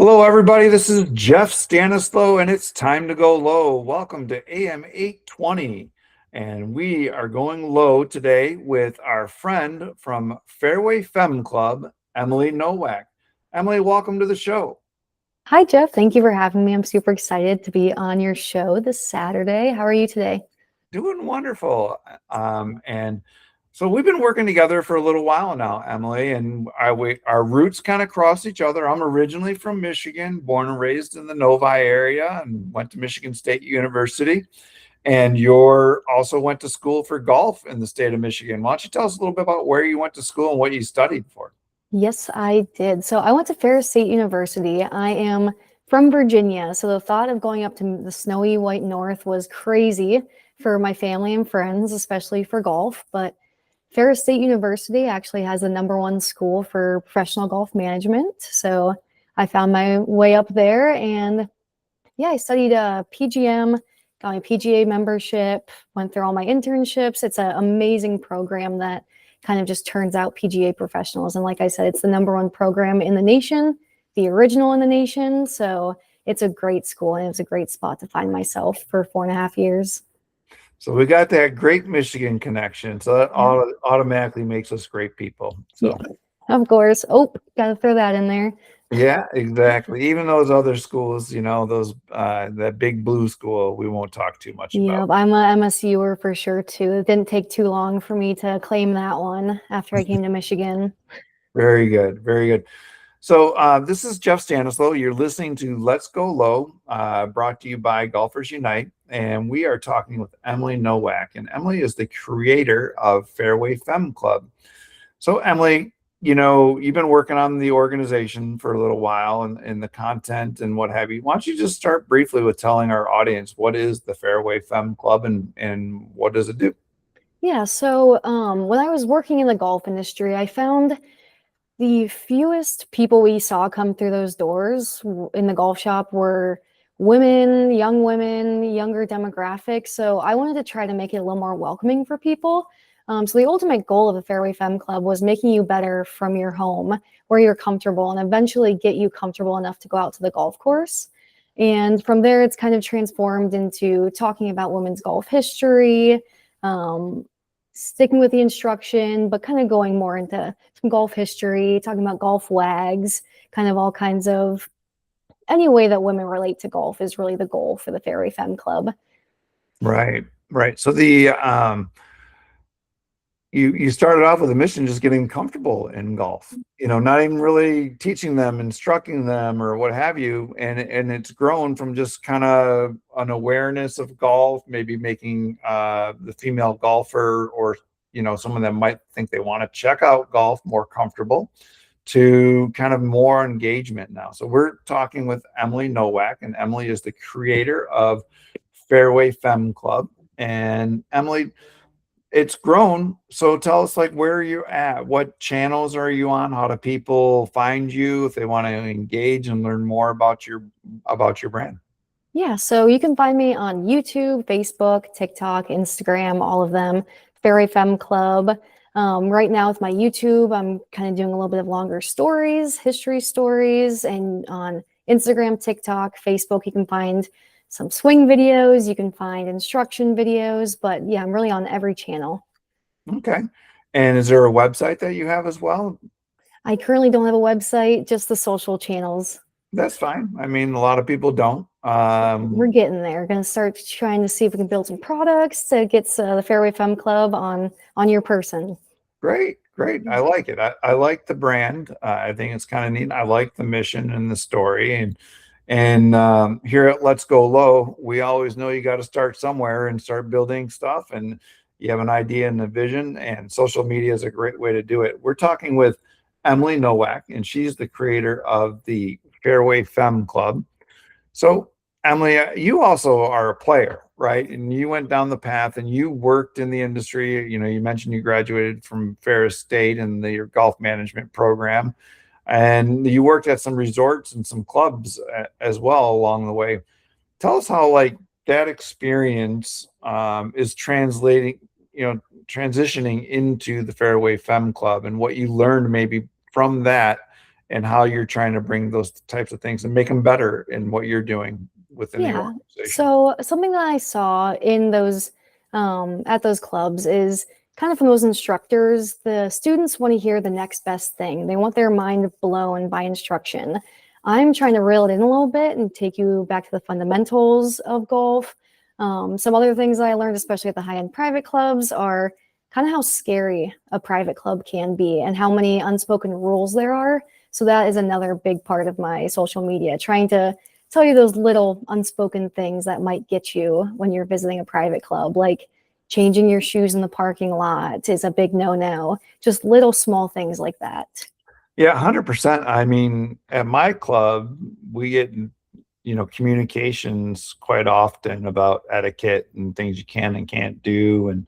Hello, everybody. This is Jeff Stanislow, and it's time to go low. Welcome to AM 820. And we are going low today with our friend from Fairway Femme Club, Emily Nowak. Emily, welcome to the show. Hi, Jeff. Thank you for having me. I'm super excited to be on your show this Saturday. How are you today? Doing wonderful. And so we've been working together for a little while now, Emily, and our roots kind of cross each other. I'm originally from Michigan, born and raised in the Novi area, and went to Michigan State University. And you're also went to school for golf in the state of Michigan. Why don't you tell us a little bit about where you went to school and what you studied for? Yes, I did. So I went to Fairway State University. I am from Virginia, so the thought of going up to the snowy white north was crazy for my family and friends, especially for golf. But Fairway State University actually has the #1 school for professional golf management. So I found my way up there, and yeah, I studied PGM, got my PGA membership, went through all my internships. It's an amazing program that kind of just turns out PGA professionals. And like I said, it's the #1 program in the nation, the original in the nation. So it's a great school, and it was a great spot to find myself for 4.5 years. So we got that great Michigan connection. So that Yeah. automatically makes us great people. So Yeah, of course. Oh, got to throw that in there. yeah, exactly. Even those other schools, those that big blue school, we won't talk too much Yeah, about. I'm a MSUer for sure too. It didn't take too long for me to claim that one after I came to Michigan. Very good, very good. So this is Jeff Stanislow. You're listening to Let's Go Low, brought to you by Golfers Unite, and we are talking with Emily Nowak. And Emily is the creator of Fairway Femme Club. So Emily, you've been working on the organization for a little while and the content and what have you. Why don't you just start briefly with telling our audience what is the Fairway Femme Club and what does it do? Yeah, so when I was working in the golf industry, I found the fewest people we saw come through those doors in the golf shop were women, younger demographics. So I wanted to try to make it a little more welcoming for people. So the ultimate goal of the Fairway Femme Club was making you better from your home where you're comfortable, and eventually get you comfortable enough to go out to the golf course. And from there, it's kind of transformed into talking about women's golf history, um, sticking with the instruction, but kind of going more into some golf history, talking about golf wags, kind of all kinds of any way that women relate to golf is really the goal for the Fairway Femme Club. Right, right. So you started off with a mission just getting comfortable in golf, not even really teaching them, instructing them or what have you, and it's grown from just kind of an awareness of golf, maybe making the female golfer or someone that might think they want to check out golf more comfortable, to kind of more engagement now. So we're talking with Emily Nowak, and Emily is the creator of Fairway Femme Club. And Emily, it's grown. So tell us, like, where you're at, what channels are you on, how do people find you if they want to engage and learn more about your brand? Yeah, so you can find me on YouTube, Facebook, TikTok, Instagram, all of them, Fairway Femme Club. Right now with my YouTube, I'm kind of doing a little bit of longer stories, history stories, and on Instagram, TikTok, Facebook, you can find some swing videos, you can find instruction videos, but yeah, I'm really on every channel. Okay. And is there a website that you have as well? I currently don't have a website, just the social channels. That's fine. I mean, a lot of people don't. We're getting there. We're going to start trying to see if we can build some products to get the Fairway Femme Club on your person. Great, great. I like it. I like the brand. I think it's kind of neat. I like the mission and the story. And here at Let's Go Low, we always know you got to start somewhere and start building stuff. And you have an idea and a vision, and social media is a great way to do it. We're talking with Emily Nowak, and she's the creator of the Fairway Femme Club. So, Emily, you also are a player, right? And you went down the path and you worked in the industry. You mentioned you graduated from Ferris State and your golf management program, and you worked at some resorts and some clubs as well along the way. Tell us how, like, that experience is transitioning into the Fairway Femme Club, and what you learned maybe from that, and how you're trying to bring those types of things and make them better in what you're doing within the Yeah. organization. So something that I saw in those at those clubs is kind of from those instructors, the students want to hear the next best thing. They want their mind blown by instruction. I'm trying to reel it in a little bit and take you back to the fundamentals of golf. Some other things that I learned, especially at the high-end private clubs, are kind of how scary a private club can be and how many unspoken rules there are. So that is another big part of my social media, trying to tell you those little unspoken things that might get you when you're visiting a private club, like changing your shoes in the parking lot is a big no-no. Just little small things like that. Yeah, 100%. I mean, at my club, we get, communications quite often about etiquette and things you can and can't do, and,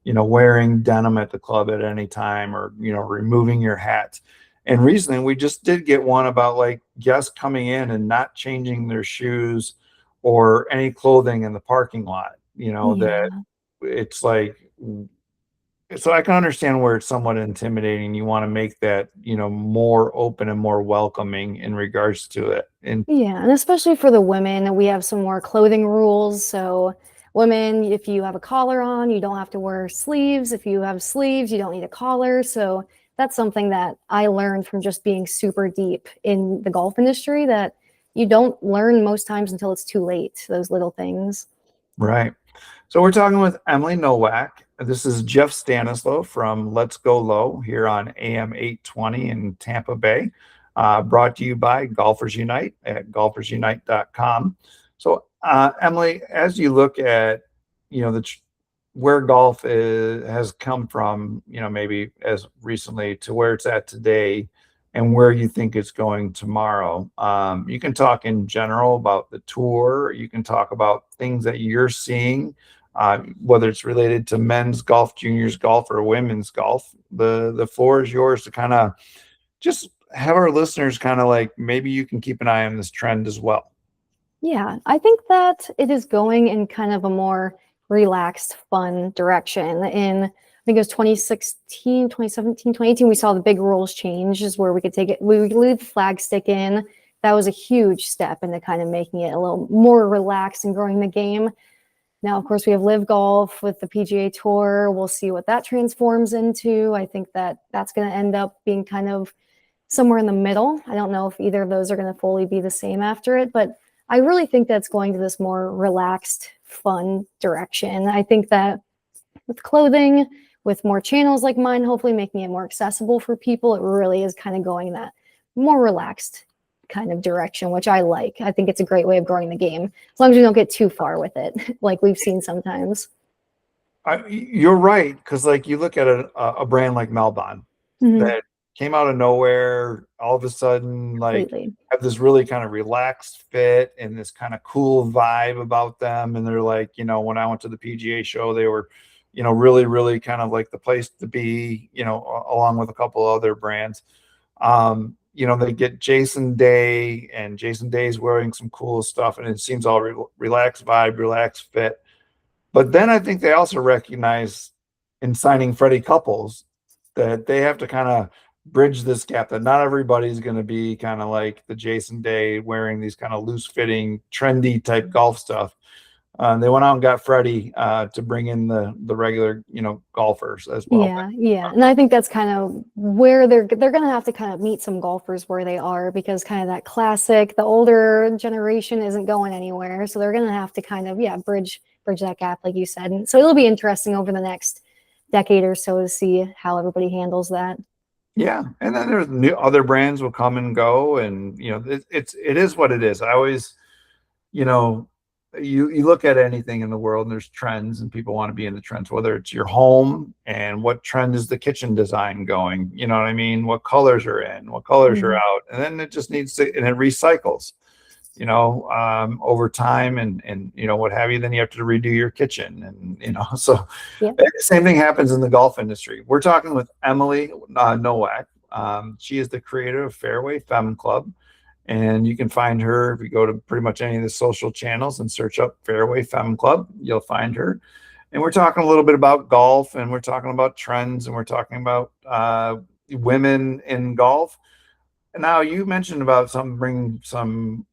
wearing denim at the club at any time, or, removing your hat. And recently we just did get one about like guests coming in and not changing their shoes or any clothing in the parking lot, that Yeah. it's like, so I can understand where it's somewhat intimidating. You want to make that, more open and more welcoming in regards to it. And Yeah, and especially for the women, we have some more clothing rules. So, women, if you have a collar on, you don't have to wear sleeves. If you have sleeves, you don't need a collar. So, that's something that I learned from just being super deep in the golf industry that you don't learn most times until it's too late, those little things. right. So we're talking with Emily Nowak. This is Jeff Stanislow from Let's Go Low here on AM 820 in Tampa Bay, brought to you by Golfers Unite at golfersunite.com. So, Emily, as you look at, where golf has come from, maybe as recently to where it's at today and where you think it's going tomorrow. You can talk in general about the tour. You can talk about things that you're seeing, whether it's related to men's golf, juniors golf, or women's golf. The floor is yours to kind of just have our listeners kind of like, maybe you can keep an eye on this trend as well. Yeah, I think that it is going in kind of a more relaxed, fun direction. In, I think it was 2016, 2017, 2018, we saw the big rules change, is where we could take it, we would leave the flag stick in. That was a huge step into kind of making it a little more relaxed and growing the game. Now, of course, we have Live Golf with the PGA Tour. We'll see what that transforms into. I think that that's going to end up being kind of somewhere in the middle. I don't know if either of those are going to fully be the same after it, but I really think that's going to this more relaxed, fun direction. I think that with clothing, with more channels like mine, hopefully making it more accessible for people, it really is kind of going that more relaxed kind of direction, which I like. I think it's a great way of growing the game, as long as you don't get too far with it, like we've seen sometimes. You're right, because like you look at a brand like Melbon Mhm. that came out of nowhere, all of a sudden, like Completely. have this really kind of relaxed fit and this kind of cool vibe about them. And they're like, when I went to the PGA show, they were, really, really kind of like the place to be, along with a couple other brands. They get Jason Day, and Jason Day's wearing some cool stuff, and it seems all relaxed vibe, relaxed fit. But then I think they also recognize in signing Freddie Couples that they have to kind of bridge this gap, that not everybody's going to be kind of like the Jason Day wearing these kind of loose fitting, trendy type golf stuff. They went out and got Freddie to bring in the regular, golfers as well. Yeah. And I think that's kind of where they're going to have to kind of meet some golfers where they are, because kind of that classic, the older generation isn't going anywhere. So they're going to have to kind of, bridge that gap, like you said. And so it'll be interesting over the next decade or so to see how everybody handles that. Yeah, and then there's other brands will come and go, and it is what it is. I always, you know, you look at anything in the world, and there's trends, and people want to be in the trends. Whether it's your home and what trend is the kitchen design going, you know what I mean? What colors are in, what colors are Mhm. out, and then it just needs to, and it recycles. Over time and what have you, then you have to redo your kitchen, and so Yeah. same thing happens in the golf industry. We're talking with Emily Nowak. She is the creator of Fairway Femme Club, and you can find her if you go to pretty much any of the social channels and search up Fairway Femme Club. You'll find her. And we're talking a little bit about golf, and we're talking about trends, and we're talking about women in golf. now you mentioned about bringing some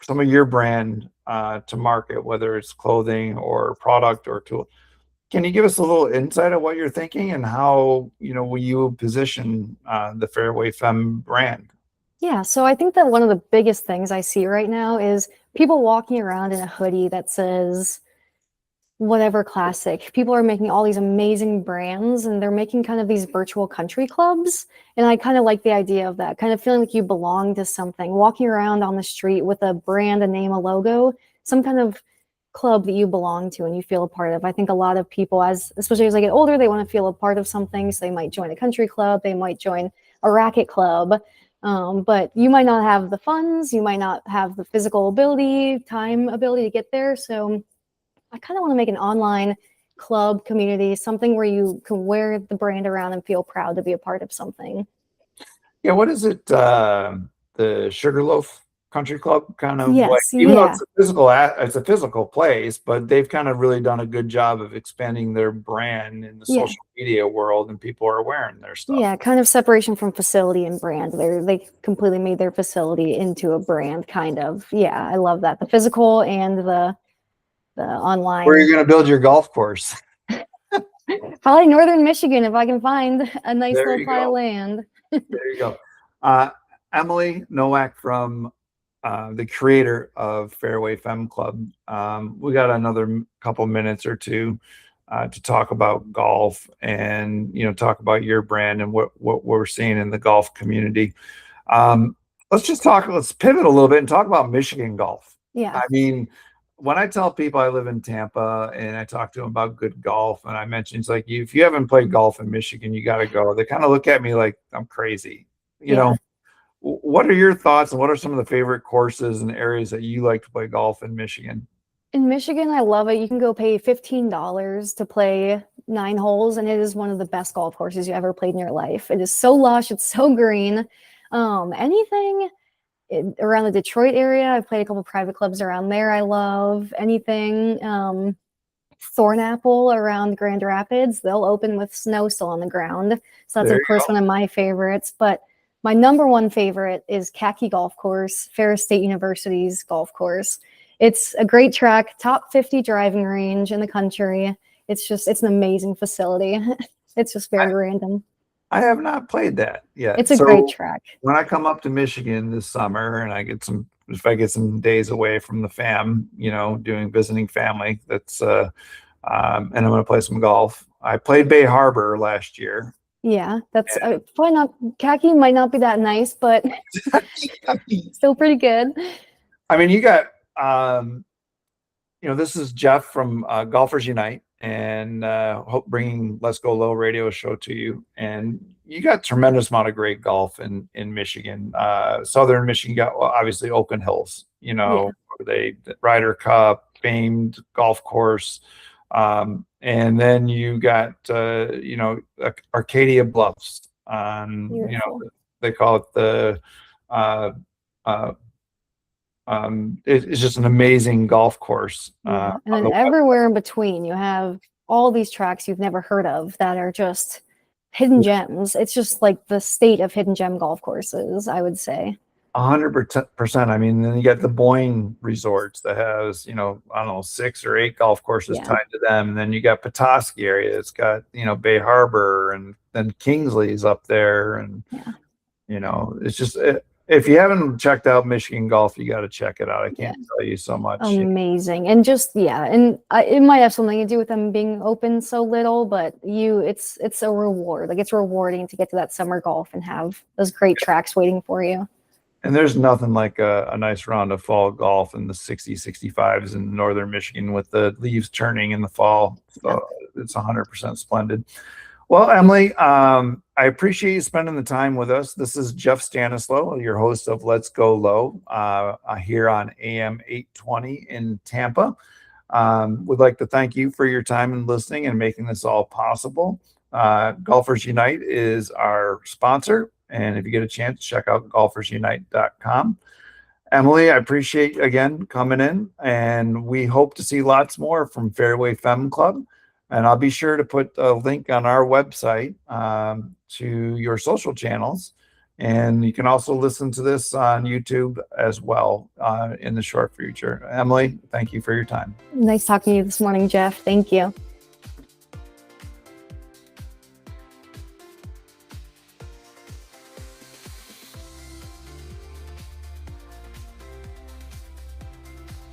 of your brand to market, whether it's clothing or product or tool. Can you give us a little insight of what you're thinking and how, will you position the Fairway Femme brand? Yeah, so I think that one of the biggest things I see right now is people walking around in a hoodie that says whatever classic. People are making all these amazing brands and they're making kind of these virtual country clubs. And I kind of like the idea of that, kind of feeling like you belong to something, walking around on the street with a brand, a name, a logo, some kind of club that you belong to and you feel a part of. I think a lot of people, especially as they get older, they want to feel a part of something. So they might join a country club, they might join a racket club. But you might not have the funds, you might not have the physical ability, time ability to get there. So I kind of want to make an online club community, something where you can wear the brand around and feel proud to be a part of something. Yeah, what is it? The Sugarloaf Country Club, kind of like, Yes, even though yeah, it's a physical place, but they've kind of really done a good job of expanding their brand in the yeah, social media world, and people are wearing their stuff. yeah. Kind of separation from facility and brand. They completely made their facility into a brand, kind of. Yeah, I love that. The physical and the Where are you online. going to build your golf course? Probably northern Michigan if I can find a nice There little you pie of go. land. There you go. Uh, Emily Nowak from the creator of Fairway Femme Club. We got another couple minutes or two to talk about golf and talk about your brand and what we're seeing in the golf community. Um, let's pivot a little bit and talk about Michigan golf. Yeah, I mean, when I tell people I live in Tampa and I talk to them about good golf, and I mention it's like, if you haven't played golf in Michigan, you got to go. They kind of look at me like I'm crazy. You yeah. know, what are your thoughts and what are some of the favorite courses and areas that you like to play golf in Michigan? In Michigan, I love it. You can go pay $15 to play 9 holes, and it is one of the best golf courses you ever played in your life. It is so lush, it's so green. Anything around the Detroit area, I've played a couple private clubs around there. I love anything. Thornapple around Grand Rapids, they'll open with snow still on the ground. So that's, There of you course, go. one of my favorites. But my number one favorite is Caddie Golf Course, Ferris State University's golf course. It's a great track, top 50 driving range in the country. It's an amazing facility. It's just I, very random. I have not played that yet. It's a great So track. when I come up to Michigan this summer and if I get some days away from the fam, doing visiting family, and I'm going to play some golf. I played Bay Harbor last year. Yeah, that's probably not, Khaki might not be that nice, but still pretty good. I mean, you got, this is Jeff from Golfers Unite and hope bringing Let's Go Low radio show to you. And you got tremendous amount of great golf in Michigan. Southern Michigan got obviously Oakland Hills, Yeah, the Ryder Cup, famed golf course. And then you got, Arcadia Bluffs. beautiful. They call it uh, uh, it's just an amazing golf course. Yeah, and On then the west. everywhere in between, you have all these tracks you've never heard of that are just hidden gems. It's just like the state of hidden gem golf courses, I would say. 100%. I mean, then you got the Boyne resorts that has, I don't know, 6 or 8 golf courses Yeah, tied to them. And then you got Petoskey area. It's got, Bay Harbor, and then Kingsley's up there. And, yeah, it's just, if you haven't checked out Michigan golf, you got to check it out. I yeah. can't tell you so much. Amazing. And just, yeah, and it might have something to do with them being open so little, but it's a reward. Like, it's rewarding to get to that summer golf and have those great tracks waiting for you. And there's nothing like a nice round of fall golf in the 60s, 65s in northern Michigan with the leaves turning in the fall. Yeah. So it's 100% splendid. Well, Emily, I appreciate you spending the time with us. This is Jeff Stanislow, your host of Let's Go Low here on AM 820 in Tampa. Would like to thank you for your time and listening and making this all possible. Golfers Unite is our sponsor. And if you get a chance, check out golfersunite.com. Emily, I appreciate again coming in, and we hope to see lots more from Fairway Femme Club. And I'll be sure to put a link on our website to your social channels And you can also listen to this on YouTube as well in the short future. Emily, thank you for your time. Nice talking to you this morning, Jeff. Thank you.